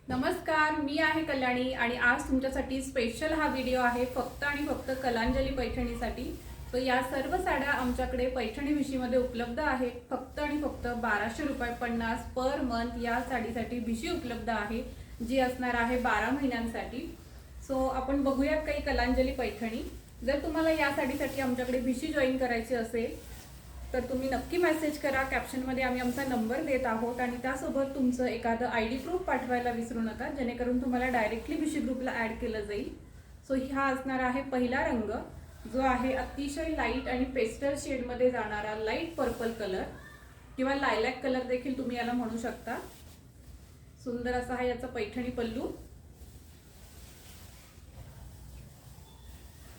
नमस्कार, मी आहे कल्याणी आणि आज तुमच्यासाठी स्पेशल हा व्हिडिओ आहे फक्त आणि फक्त कलांजली पैठणीसाठी। तो या सर्व साड्या आमच्याकडे पैठणी भिशीमध्ये उपलब्ध आहेत। फक्त आणि फक्त 1200 रुपये 50 पर मंथ या साडीसाठी भिशी उपलब्ध आहे, जी असणार आहे 12 महिन्यांसाठी। सो आपण बघूयात काही कलांजली पैठणी। जर तुम्हाला या साडीसाठी आमच्याकडे भिशी जॉईन करायची असेल तर तुम्ही नक्की मेसेज करा। कॅप्शनमध्ये आम्ही आमचा नंबर देत आहोत आणि त्यासोबत तुमचं एखादं आयडी प्रूफ पाठवायला विसरू नका, जेणेकरून तुम्हाला डायरेक्टली भिशी ग्रुपला ॲड केलं जाईल। सो हा असणार आहे पहिला रंग, जो आहे अतिशय लाईट आणि पेस्टल शेडमध्ये जाणारा लाईट पर्पल कलर किंवा लायलॅक कलर देखील तुम्ही याला म्हणू शकता। सुंदर असा हा याचा पैठणी पल्लू।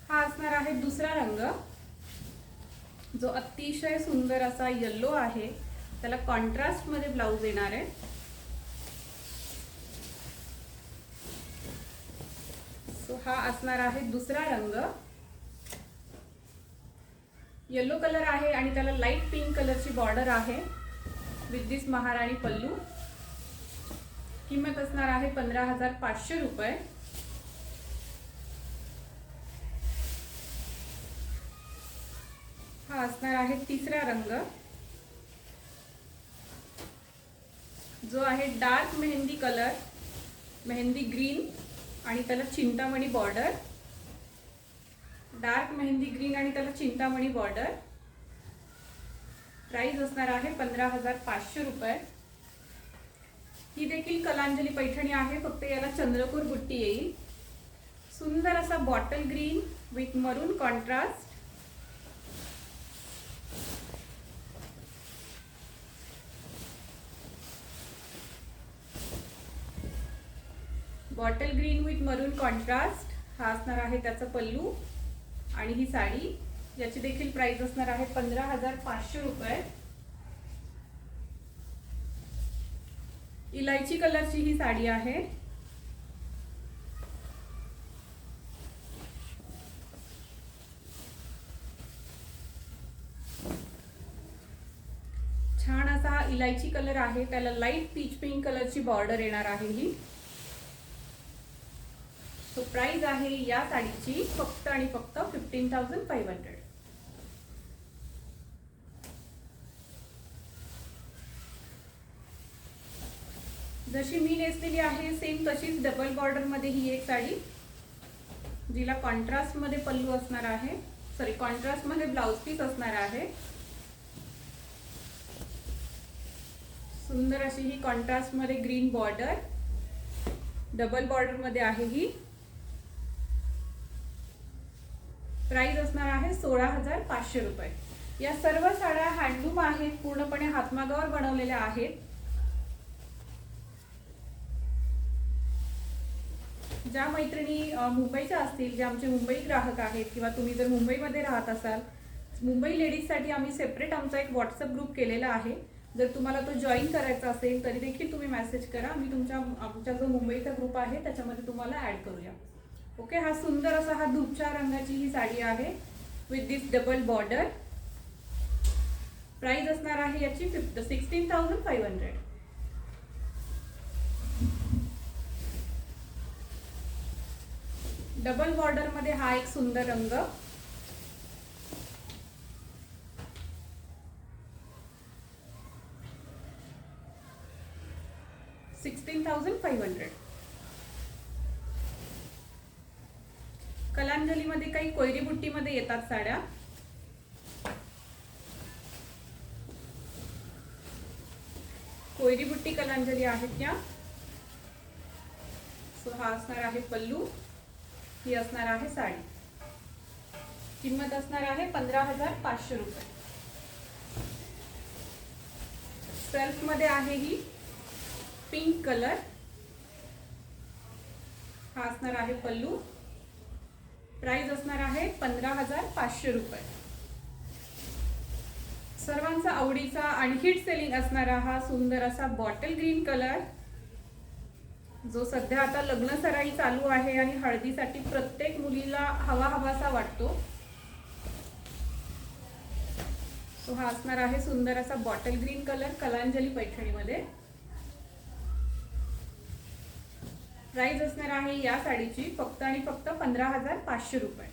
हा असणार आहे दुसरा रंग, जो अतिशय सुंदर असा येलो आहे। त्याला कॉन्ट्रास्ट मध्ये ब्लाउज येणार आहे। सो हा असणार आहे दुसरा रंग, येलो कलर आहे आणि त्याला लाईट पिंक कलरची बॉर्डर आहे विथ दिस महाराणी पल्लू। किंमत असणार आहे 15,500 रुपये। हा असणार आहे तिसरा रंग, जो आहे dark mehndi colour, mehndi green आणि त्याला Chintamani border. Dark mehndi green आणि त्याला चिंतामणी बॉर्डर। प्राइस असणार आहे 15,500 रुपये। ही देखील कलांजली पैठणी आहे, फक्त याला चंद्रकोर बुट्टी येईल। सुंदर असा बॉटल ग्रीन विथ मरून कॉन्ट्रास्ट। बॉटल ग्रीन विथ मरून कॉन्ट्रास्ट हा असणार आहे त्याचा पल्लू आणि ही साडी, याची देखील प्राइस असणार आहे 15,500 रुपये। इलायची कलरची ही साडी आहे। छान असा हा इलायची कलर आहे, त्याला लाईट पीच पिंक कलरची बॉर्डर येणार आहे ही। तो प्राइस आहे या साडीची फक्त आणि फक्त 15,500। जशी मी नेसलेली आहे सेम तशीच डबल बॉर्डर मध्ये ही एक साडी, जिला कॉन्ट्रास्ट मध्ये पल्लू असणार आहे, सॉरी कॉन्ट्रास्ट मध्ये ब्लाउज पीस असणार आहे। सुंदर अशी ही कॉन्ट्रास्ट मध्ये ग्रीन बॉर्डर, डबल बॉर्डर मध्ये आहे ही। प्राइस असणार आहे 16,500 रुपये। या सर्व साड्या हँडलूम आहेत, पूर्णपणे हातमागावर बनवलेल्या आहेत। ज्या मैत्रिणी मुंबईच्या असतील, जे आमचे मुंबई ग्राहक आहेत, किंवा तुम्ही जर मुंबईमध्ये राहत असाल, मुंबई लेडीजसाठी आम्ही सेपरेट आमचा एक व्हॉट्सअप ग्रुप केलेला आहे। जर तुम्हाला तो जॉईन करायचा असेल तरी देखील तुम्ही मेसेज करा, आम्ही आमचा जो मुंबईचा ग्रुप आहे त्याच्यामध्ये तुम्हाला ॲड करूया। ओके, हा सुंदर असा हा धूपच्या रंगाची ही साडी आहे with this double border. Price असणार आहे याची 16,500। डबल बॉर्डर मध्ये हा एक सुंदर रंग, $16,500। कलांजली मध्ये काही कोयरी बुट्टी मध्ये येतात साड्या। कोयरी बुट्टी कलांजली आहेत या। सो हा असणार आहे पल्लू, ही असणार आहे साडी। किंमत असणार आहे 15,500 रुपये। सेल्फ मध्ये आहे ही पिंक कलर, हा असणार आहे पल्लू। प्राइस असणार आहे 15,500 रुपये। सर्वांचा आवडीचा आणि हिट सेलिंग असणारा हा सुंदर असा बॉटल ग्रीन कलर, जो सध्या आता लग्न सराई चालू आहे आणि हळदीसाठी प्रत्येक मुलीला हवा हवासा वाटतो। सो हा असणार आहे सुंदर असा बॉटल ग्रीन कलर कलांजली पैठणीमध्ये। प्राइस असणार आहे या साडीची फक्त आणि फक्त 15,500 रुपये।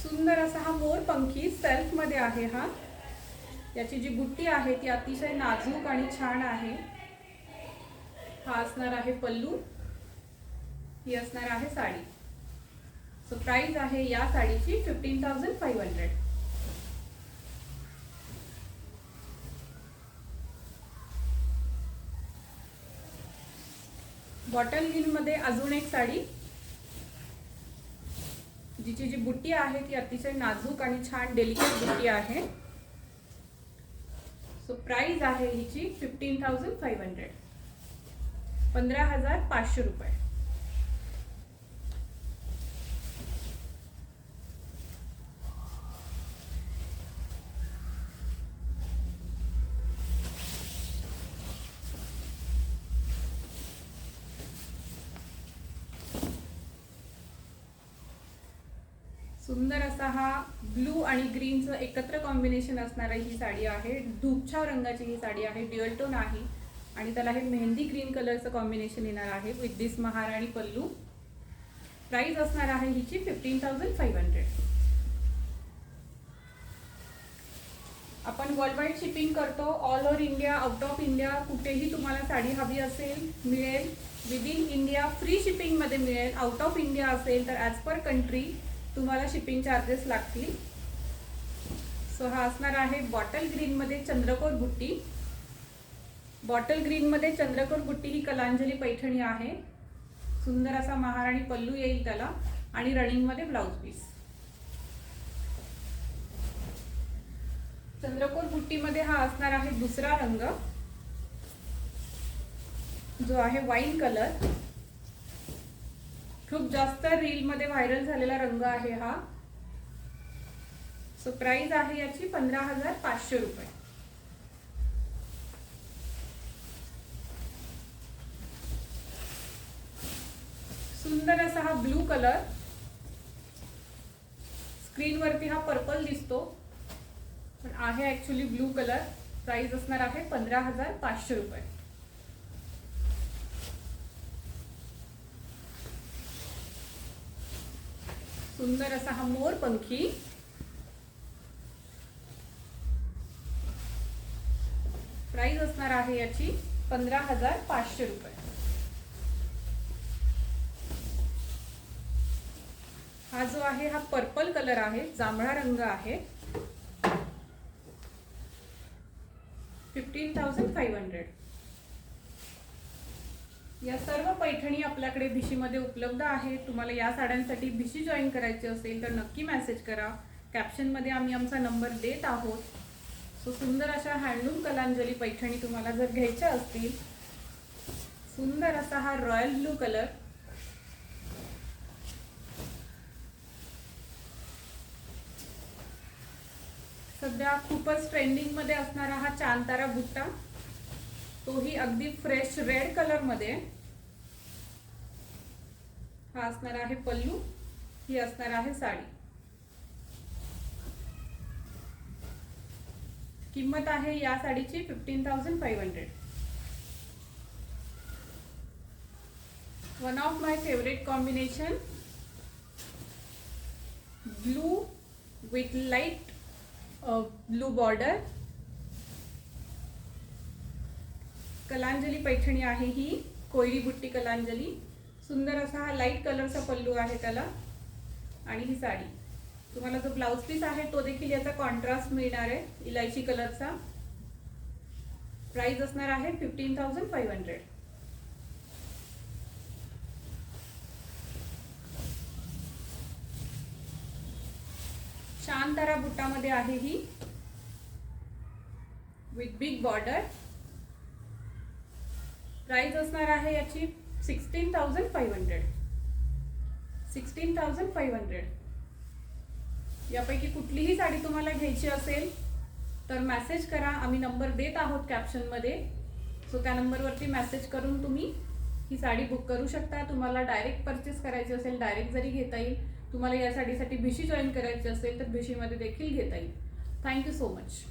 सुंदर असा हा मोरपंखी सेल्फ मध्ये आहे हा। याची जी बुट्टी आहे ती अतिशय नाजूक आणि छान आहे। हा असणार आहे पल्लू, ही असणार आहे साडी। सो प्राइस आहे या साडीची 15,500। बॉटल ग्रीन मध्ये अजून एक साडी, जिची जी बुट्टी आहे ती अतिशय नाजूक आणि छान डेलिकेट बुट्टी आहे। सो प्राइस आहे हिची 15,500, 15,500 रुपये। सुंदर असा हा ब्लू आणि ग्रीनचं एकत्र कॉम्बिनेशन असणारी ही साडी आहे। धूपछाव रंगाची ही साडी आहे, ड्युअल टोन आहे आणि त्याला हे मेहंदी ग्रीन कलरचं कॉम्बिनेशन येणार आहे विथ दिस महाराणी पल्लू। प्राइस असणार आहे हिची 15,500। आपण वर्ल्ड वाईड शिपिंग करतो, all over India, out of India, कुठेही तुम्हाला साडी हवी असेल मिळेल। विदिन इंडिया फ्री शिपिंग मध्ये मिळेल। आउट ऑफ इंडिया असेल तर ॲज पर कंट्री तुम्हाला शिपिंग चार्जेस लागतील। सो हा असणार आहे बॉटल ग्रीन मध्ये चंद्रकोर बुट्टी। बॉटल ग्रीन मध्ये चंद्रकोर बुट्टी ही कलांजली पैठणी आहे। सुंदर असा महाराणी पल्लू येईल त्याला आणि रनिंग मध्ये ब्लाउज पीस। चंद्रकोर बुट्टी मध्ये हा असणार आहे दुसरा रंग, जो आहे वाईन कलर। खूप जास्त रील मध्ये व्हायरल झालेला रंग आहे हा। सो प्राइस आहे याची 15,500 रुपये। सुंदर असा हा ब्लू कलर, स्क्रीन वरती हा पर्पल दिसतो पण आहे ऍक्च्युअली ब्लू कलर। प्राइस असणार आहे 15,500 रुपये। सुंदर असा हा मोरपंखी, प्राइस असणार आहे याची 15,500 रुपये। हा जो आहे हा पर्पल कलर आहे, जांभळा रंग आहे। 15,500। या सर्व पैठणी आपल्याकडे भिशीमध्ये उपलब्ध आहेत। तुम्हाला या साड्यांसाठी भिशी जॉईन करायची असेल तर नक्की मेसेज करा। कॅप्शन मध्ये आम्ही आमचा नंबर देत आहोत। सो सुंदर अशा हँडलूम कलांजली पैठणी तुम्हाला जर घ्यायच्या असतील, सुंदर असा हा रॉयल ब्लू कलर, सध्या खूपच ट्रेंडिंग मध्ये असणारा हा चांतारा बुट्टा, तोही अगदी फ्रेश रेड कलर मध्ये। हा असणार आहे पल्लू, ही असणार आहे साडी। किंमत आहे या साडीची 15,500। One of my favourite combination, blue with light blue border. Kalanjali Paithani आहे ही, कोयरी बुट्टी कलांजली। सुंदर असा हा लाईट कलरचा पल्लू आहे त्याला आणि ही साडी। तुम्हाला जो ब्लाउज पीस आहे तो देखील याचा कॉन्ट्रास्ट मिळणार आहे इलायची कलरचा। प्राइस असणार आहे 15,500। चांतारा बुट्टामध्ये आहे ही विथ बिग बॉर्डर। प्राइस असणार आहे याची 16,500। 16,500। यापैकी कुठलीही साडी तुम्हाला घ्यायची असेल तर मेसेज करा, आम्ही नंबर देत आहोत कॅप्शन मध्ये। सो त्या नंबरवरती मेसेज करून तुम्ही ही साडी बुक करू शकता। तुम्हाला डायरेक्ट परचेस करायची असेल डायरेक्ट जरी घेता येईल। तुम्हाला या साडीसाठी भिशी जॉईन करायची असेल तर भिशीमध्ये देखील घेता येईल। Thank you so much.